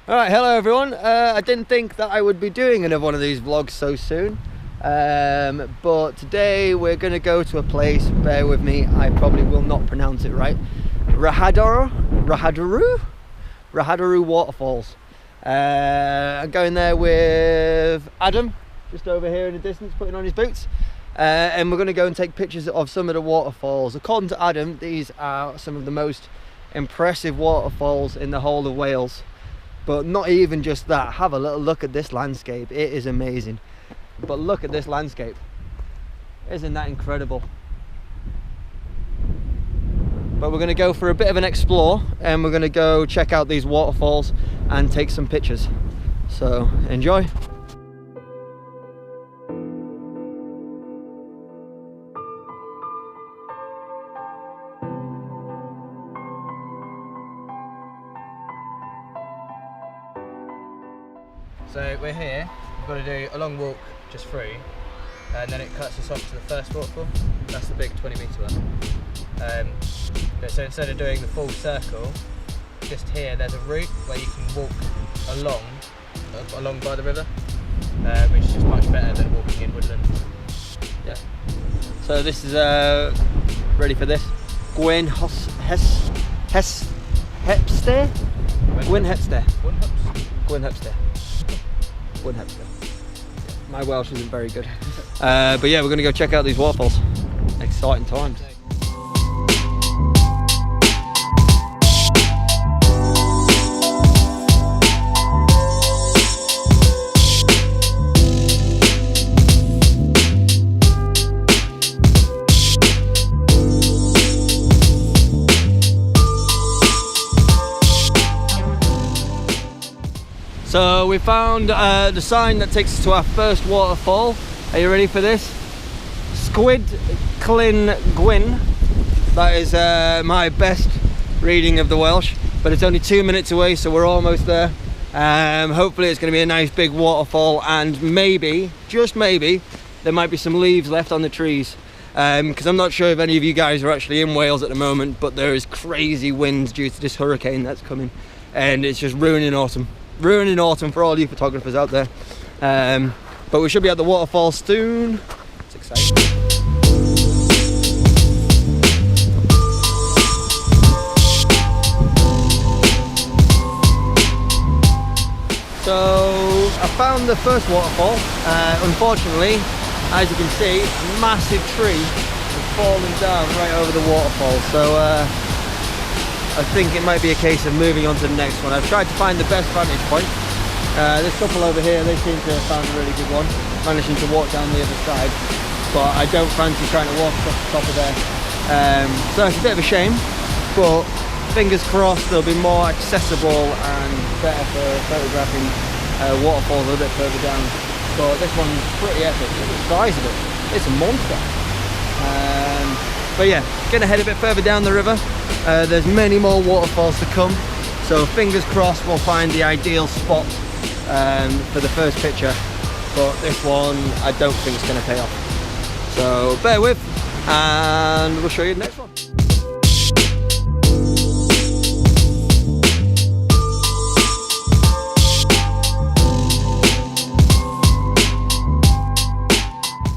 Alright, hello everyone. I didn't think that I would be doing another one of these vlogs so soon. But today we're going to go to a place, bear with me, I probably will not pronounce it right. Rahadaru Waterfalls. I'm going there with Adam, just over here in the distance, putting on his boots. And we're going to go and take pictures of some of the waterfalls. According to Adam, these are some of the most impressive waterfalls in the whole of Wales. But not even just that, have a little look at this landscape. It is amazing. But look at this landscape. Isn't that incredible? But we're going to go for a bit of an explore and we're going to go check out these waterfalls and take some pictures. So enjoy. So we're here, we've got to do a long walk just through, and then it cuts us off to the first waterfall. That's the big 20-metre one. But so instead of doing the full circle, just here there's a route where you can walk along by the river, which is just much better than walking in woodland. Yeah. So this is ready for this. Gwaun hepste. My Welsh isn't very good. But yeah, we're going to go check out these waterfalls. Exciting times. So we found the sign that takes us to our first waterfall. Are you ready for this? Squid Clin Gwyn. That is my best reading of the Welsh, but it's only 2 minutes away, so we're almost there. Hopefully it's going to be a nice big waterfall, and maybe, just maybe, there might be some leaves left on the trees. Because I'm not sure if any of you guys are actually in Wales at the moment, but there is crazy winds due to this hurricane that's coming, and it's just ruining autumn for all you photographers out there. But we should be at the waterfall soon. It's exciting. So I found the first waterfall. Unfortunately, as you can see, a massive tree has fallen down right over the waterfall. So I think it might be a case of moving on to the next one. I've tried to find the best vantage point. This couple over here, they seem to have found a really good one, managing to walk down the other side, but I don't fancy trying to walk across the top of there. So it's a bit of a shame, but fingers crossed they'll be more accessible and better for photographing waterfalls a bit further down. But this one's pretty epic. Look at the size of it. It's a monster. But yeah, gonna head a bit further down the river. There's many more waterfalls to come, so fingers crossed we'll find the ideal spot for the first picture, but this one I don't think is going to pay off. So bear with, and we'll show you the next one.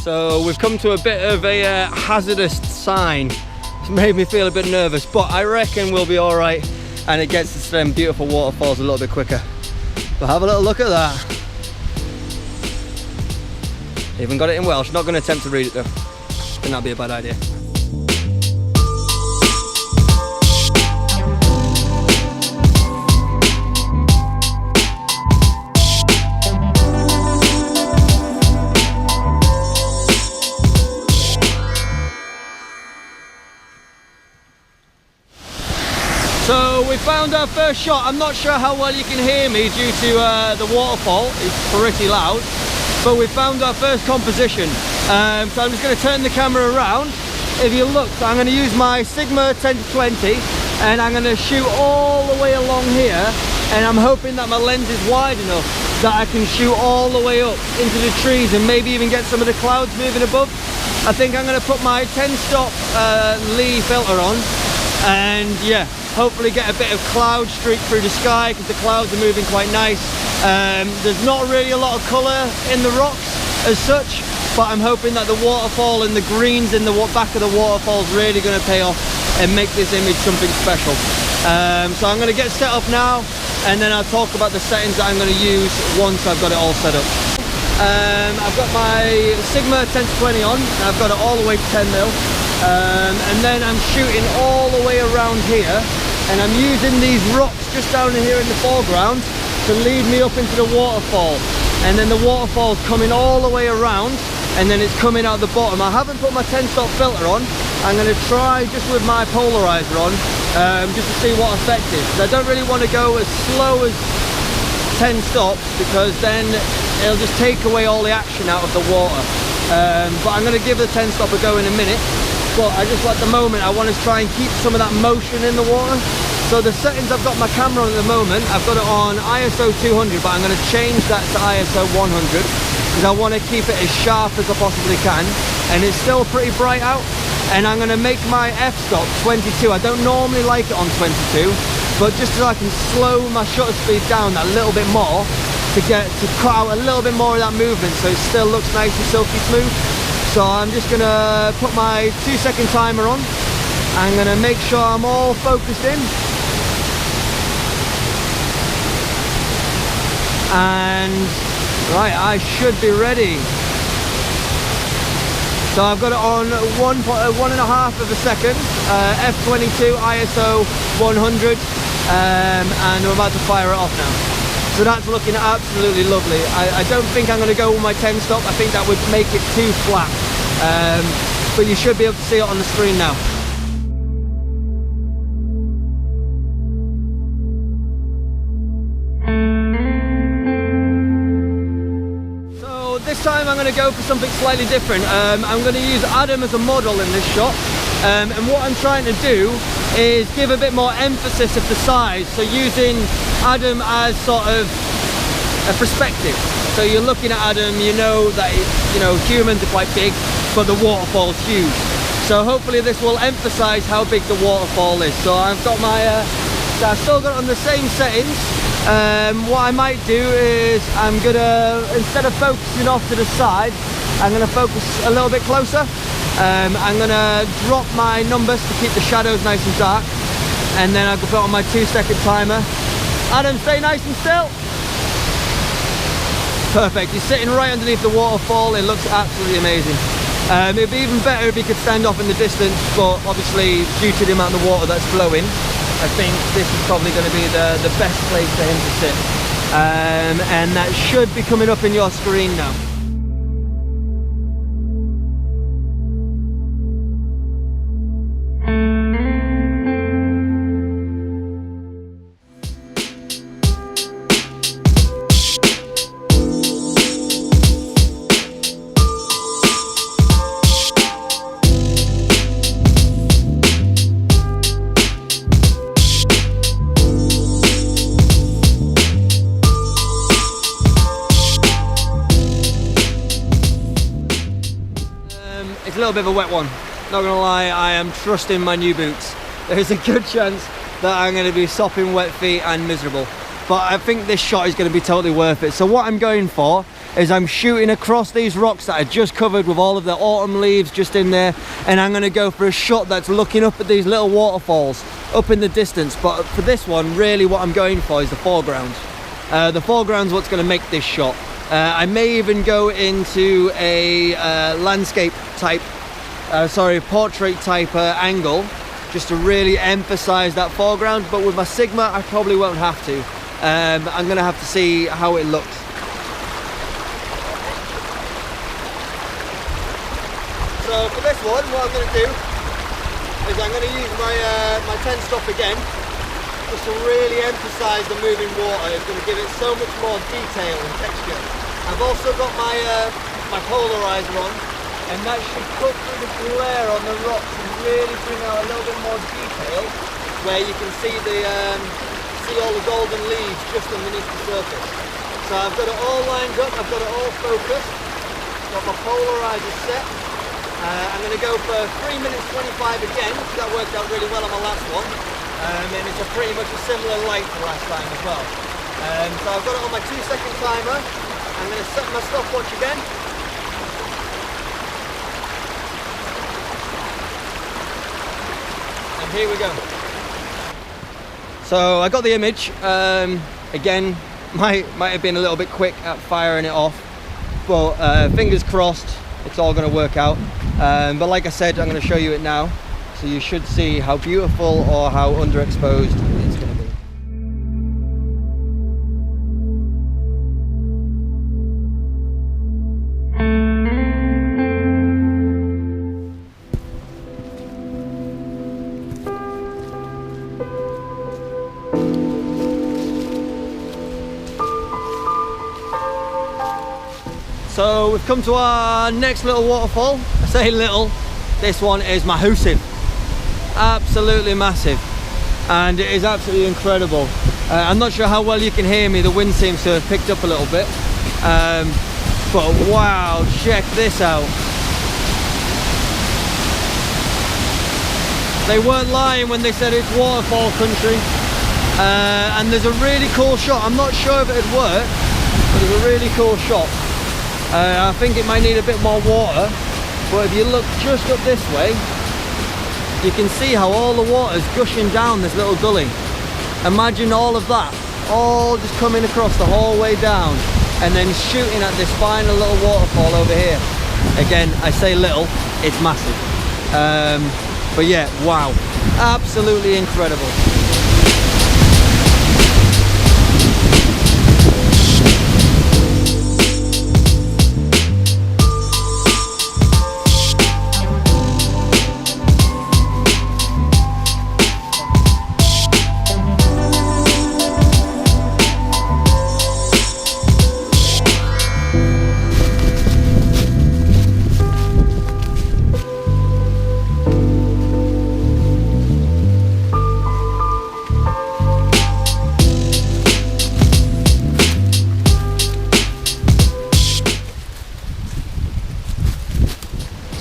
So we've come to a bit of a hazardous sign. It's made me feel a bit nervous, but I reckon we'll be all right, and it gets us to them beautiful waterfalls a little bit quicker. But have a little look at that. Even got it in Welsh. Not going to attempt to read it though. I think that'd be a bad idea. So we found our first shot. I'm not sure how well you can hear me due to the waterfall. It's pretty loud. But we found our first composition. So I'm just going to turn the camera around. If you look, so I'm going to use my Sigma 10-20 and I'm going to shoot all the way along here, and I'm hoping that my lens is wide enough that I can shoot all the way up into the trees and maybe even get some of the clouds moving above. I think I'm going to put my 10-stop Lee filter on, and yeah, hopefully get a bit of cloud streak through the sky, because the clouds are moving quite nice. There's not really a lot of colour in the rocks as such, but I'm hoping that the waterfall and the greens in the back of the waterfall is really going to pay off and make this image something special. So I'm going to get set up now, and then I'll talk about the settings that I'm going to use once I've got it all set up. I've got my Sigma 10-20 on, and I've got it all the way to 10mm, and then I'm shooting all the way around here, and I'm using these rocks just down here in the foreground to lead me up into the waterfall, and then the waterfall's coming all the way around, and then it's coming out the bottom. I haven't put my 10-stop filter on. I'm going to try just with my polarizer on, just to see what effect it is. I don't really want to go as slow as 10 stops, because then it'll just take away all the action out of the water. But I'm going to give the 10 stop a go in a minute. But I just, at the moment, I want to try and keep some of that motion in the water. So the settings I've got my camera on at the moment, I've got it on ISO 200, but I'm going to change that to ISO 100, because I want to keep it as sharp as I possibly can. And it's still pretty bright out. And I'm going to make my f-stop 22. I don't normally like it on 22, but just so I can slow my shutter speed down that little bit more, to cut out a little bit more of that movement, so it still looks nice and silky smooth. So I'm just going to put my 2-second timer on. I'm going to make sure I'm all focused in. And right, I should be ready. So I've got it on 1.5 of a second, f22 ISO 100, and I'm about to fire it off now. So that's looking absolutely lovely. I don't think I'm going to go with my 10 stop. I think that would make it too flat, but you should be able to see it on the screen now. This time I'm going to go for something slightly different. I'm going to use Adam as a model in this shot, and what I'm trying to do is give a bit more emphasis of the size, so using Adam as sort of a perspective. So you're looking at Adam, you know that humans are quite big, but the waterfall's huge. So hopefully this will emphasize how big the waterfall is. So I've got my so I've still got it on the same settings. What I might do is I'm gonna, instead of focusing off to the side, I'm gonna focus a little bit closer. I'm gonna drop my numbers to keep the shadows nice and dark, and then I'll put on my 2-second timer. Adam, stay nice and still. Perfect, he's sitting right underneath the waterfall. It looks absolutely amazing. It'd be even better if he could stand off in the distance, but obviously due to the amount of water that's flowing, I think this is probably going to be the best place for him to sit. And that should be coming up in your screen now. It's a little bit of a wet one, not gonna lie. I am trusting my new boots. There's a good chance that I'm gonna be sopping wet feet and miserable, but I think this shot is gonna be totally worth it. So what I'm going for is I'm shooting across these rocks that are just covered with all of the autumn leaves just in there, and I'm gonna go for a shot that's looking up at these little waterfalls up in the distance. But for this one, really what I'm going for is the foreground. The foreground's what's gonna make this shot. I may even go into a landscape type, portrait type angle, just to really emphasize that foreground. But with my Sigma, I probably won't have to. I'm gonna have to see how it looks. So for this one, what I'm gonna do is I'm gonna use my 10 stop again, just to really emphasize the moving water. It's going to give it so much more detail and texture. I've also got my my polarizer on, and that should cut through the glare on the rocks and really bring out a little bit more detail, where you can see see all the golden leaves just underneath the surface. So I've got it all lined up, I've got it all focused, got my polarizer set. I'm going to go for 3 minutes 25 again, because that worked out really well on my last one. and it's pretty much a similar light to last time as well. So I've got it on my 2-second timer. I'm going to set my stopwatch again. And here we go. So I got the image. Again, might have been a little bit quick at firing it off, but fingers crossed it's all going to work out. But like I said, I'm going to show you it now, so you should see how beautiful or how underexposed it's going to be. So we've come to our next little waterfall. I say little, this one is massive, absolutely massive, and it is absolutely incredible. I'm not sure how well you can hear me, the wind seems to have picked up a little bit, but wow, check this out. They weren't lying when they said it's waterfall country, and there's a really cool shot. I'm not sure if it'd work, but there's a really cool shot. I think it might need a bit more water, but if you look just up this way, you can see how all the water's gushing down this little gully. Imagine all of that, all just coming across the whole way down and then shooting at this final little waterfall over here. Again, I say little, it's massive. But yeah, wow, absolutely incredible.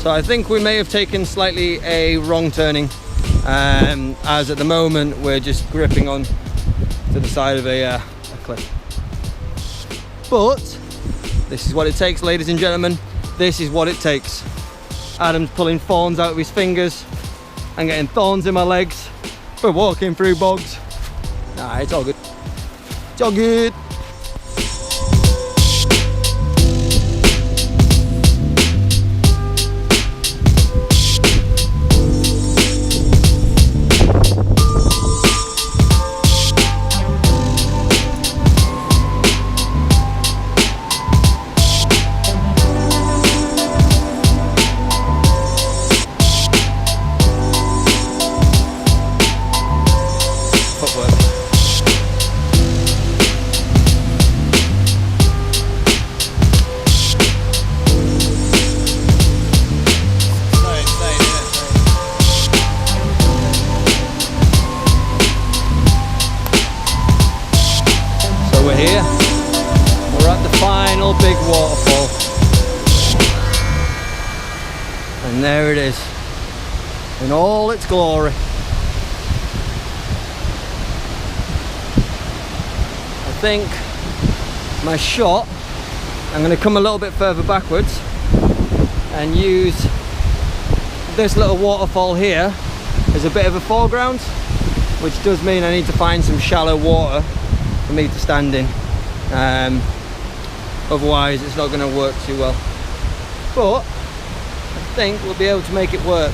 So I think we may have taken slightly a wrong turning, as at the moment we're just gripping on to the side of a cliff. But this is what it takes, ladies and gentlemen. This is what it takes. Adam's pulling thorns out of his fingers. I'm getting thorns in my legs. We're walking through bogs. Nah, it's all good. It's all good. We're here, we're at the final big waterfall, and there it is in all its glory. I think my shot, I'm going to come a little bit further backwards and use this little waterfall here as a bit of a foreground, which does mean I need to find some shallow water for me to stand in, otherwise it's not going to work too well, but I think we'll be able to make it work.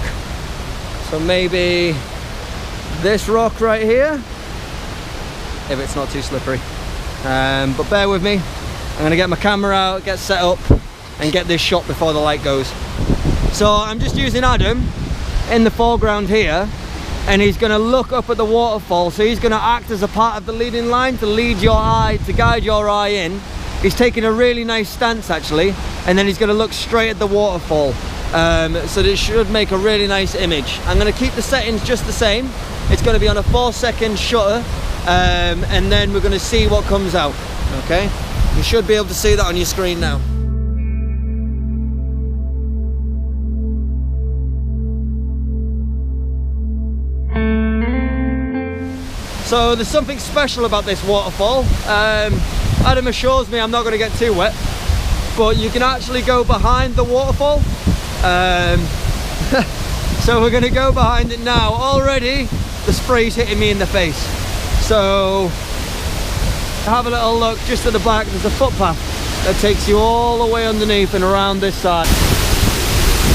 So maybe this rock right here, if it's not too slippery, but bear with me. I'm going to get my camera out, get set up and get this shot before the light goes. So I'm just using Adam in the foreground here, and he's going to look up at the waterfall, so he's going to act as a part of the leading line to lead your eye, to guide your eye in. He's taking a really nice stance actually, and then he's going to look straight at the waterfall, so this should make a really nice image. I'm going to keep the settings just the same. It's going to be on a 4-second shutter, and then we're going to see what comes out. Okay, you should be able to see that on your screen now. So there's something special about this waterfall. Adam assures me I'm not going to get too wet, but you can actually go behind the waterfall. So we're going to go behind it now. Already the spray's hitting me in the face. So have a little look just at the back. There's a footpath that takes you all the way underneath and around this side.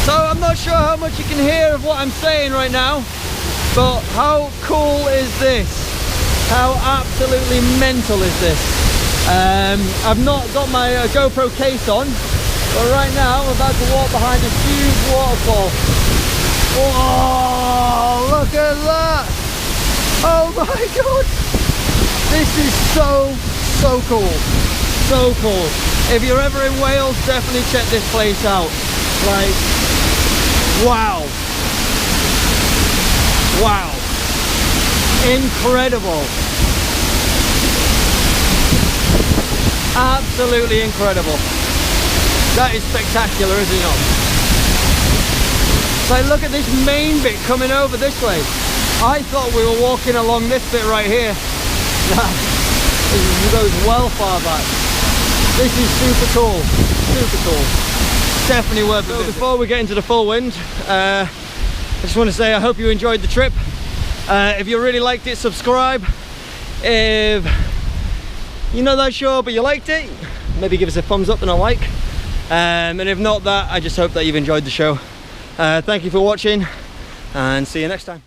So I'm not sure how much you can hear of what I'm saying right now, but how cool is this? How absolutely mental is this? I've not got my GoPro case on, but right now I'm about to walk behind a huge waterfall. Whoa, look at that! Oh my god! This is so cool. So cool. If you're ever in Wales, definitely check this place out. Like, wow. Wow. Incredible. Absolutely incredible. That is spectacular, is it not? So look at this main bit coming over this way. I thought we were walking along this bit right here. It goes well far back. This is super cool. Super cool. Definitely worth it. So before we get into the full wind, I just want to say I hope you enjoyed the trip. If you really liked it, subscribe. If you're not that sure but you liked it, maybe give us a thumbs up and a like. And if not that, I just hope that you've enjoyed the show. Thank you for watching and see you next time.